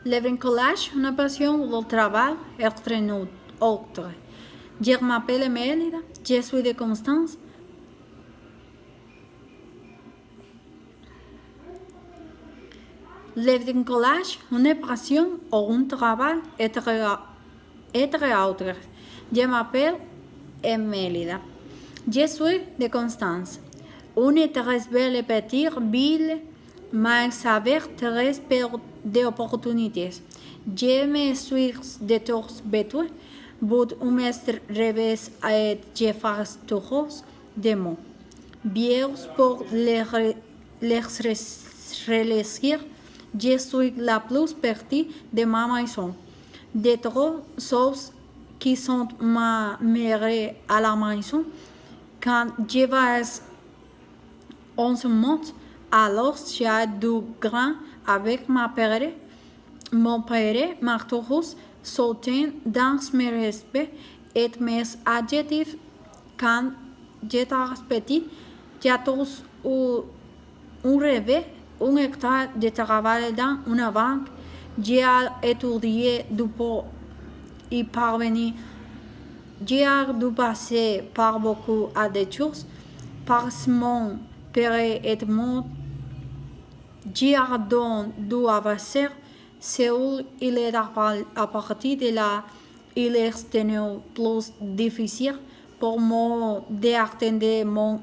Le bricolage, une passion, le travail, entre nous autres. Je m'appelle Mélida, je suis de Constance. Le bricolage, une passion ou un travail, entre autres. Je m'appelle Mélida, je suis de Constance. Une très belle petite ville, mais avec très peu d'opportunités. Je me suis de tous besoin, but un mestre revés et je fais tous de mots. Bien pour les réussir, je suis la plus petite de ma maison. De trois choses qui sont ma mère à la maison, quand je vais 11 mois, alors j'ai du grand avec ma père. Mon père m'a toujours soutenu dans mes respects et mes adjectifs quand j'étais petit. J'ai tous un rêve, un hectare de travail dans une banque. J'ai étudié du pour y parvenir. J'ai dû passer par beaucoup de choses parce mon père est mort. J'ai dû avancer. Seul il est à partir de là, il est devenu plus difficile pour moi d'atteindre mon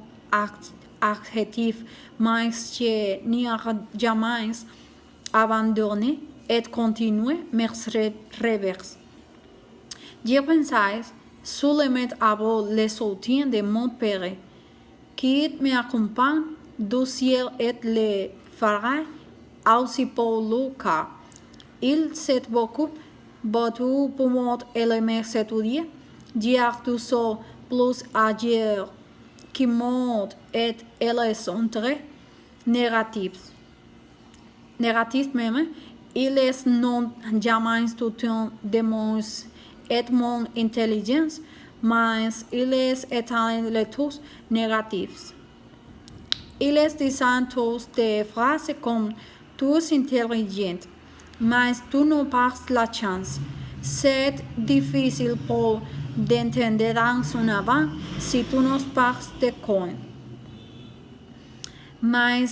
objectif, mais je n'ai jamais abandonné et continué mes rêves. Je pensais seulement avoir le soutien de mon père, qui m'accompagne du ciel et le fera aussi pour le cas. Il s'est beaucoup battu pour moi aimer étudier. J'ai toujours plus à dire que mon et elles sont très négatifs. Négatifs même, ils n'ont jamais soutenu de mon et mon intelligence, mais ils étaient tous négatifs. Ils disent tous des phrases comme tu es intelligent, mais tu n'as pas la chance. C'est difficile pour d'entendre dans une banque si tu n'as pas de coin. Mais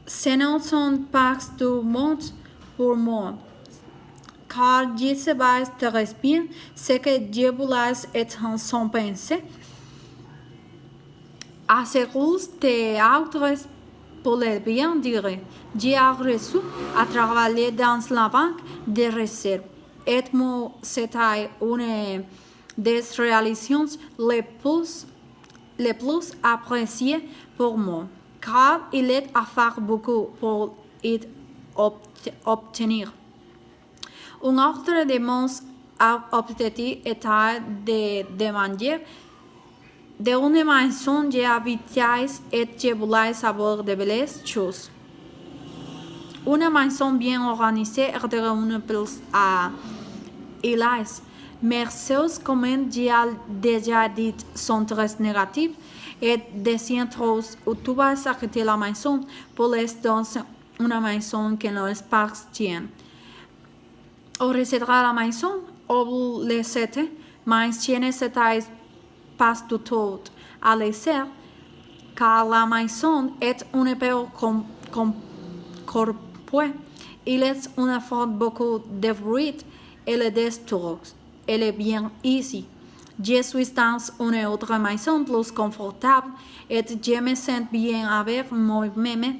ce ne sont pas du monde pour moi. Car je sais très bien ce que je voulais être sans penser. À ce cause des autres pour le bien dire, j'ai reçu à travailler dans la banque de réserve. Et moi, c'était une des réalisations les plus appréciées pour moi, car il est à faire beaucoup pour y obtenir. Un autre de mes objectifs était de demander de une maison j'habitais et je voulais savoir de belles choses. Une maison bien organisée est une place à Elias. Mes choses, comme j'ai déjà dit, sont très négatives et dessinent trop où tu vas acheter la maison pour les dans une maison qui ne est pas tienne. O recetera la maison ou le sete, mais je ne sais pas du tout à laisser, car la maison est un peu corporée. Il est une faute beaucoup de bruit et le destruct. Elle est bien ici. Je suis dans une autre maison plus confortable et je me sens bien avec moi-même.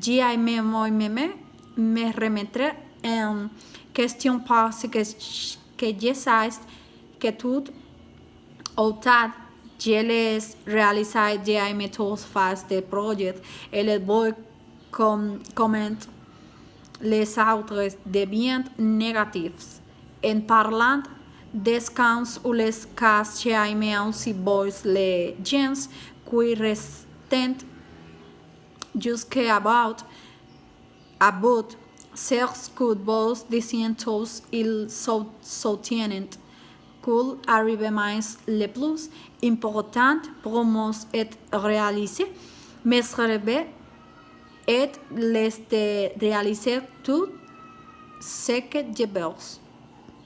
J'aime moi-même me remettre en question parce que je sais que tout autant je les réalise, j'aime tous faire des projets et les voix commentent les autres deviennent négatifs. En parlant des cas ou les cas, j'aime aussi voir les gens qui restent jusqu'à about certs vols diciendo tous ils soutiennent qu'il arrive mais le plus important pour moi est réaliser mes rêves et les de réaliser tout ce que je veux.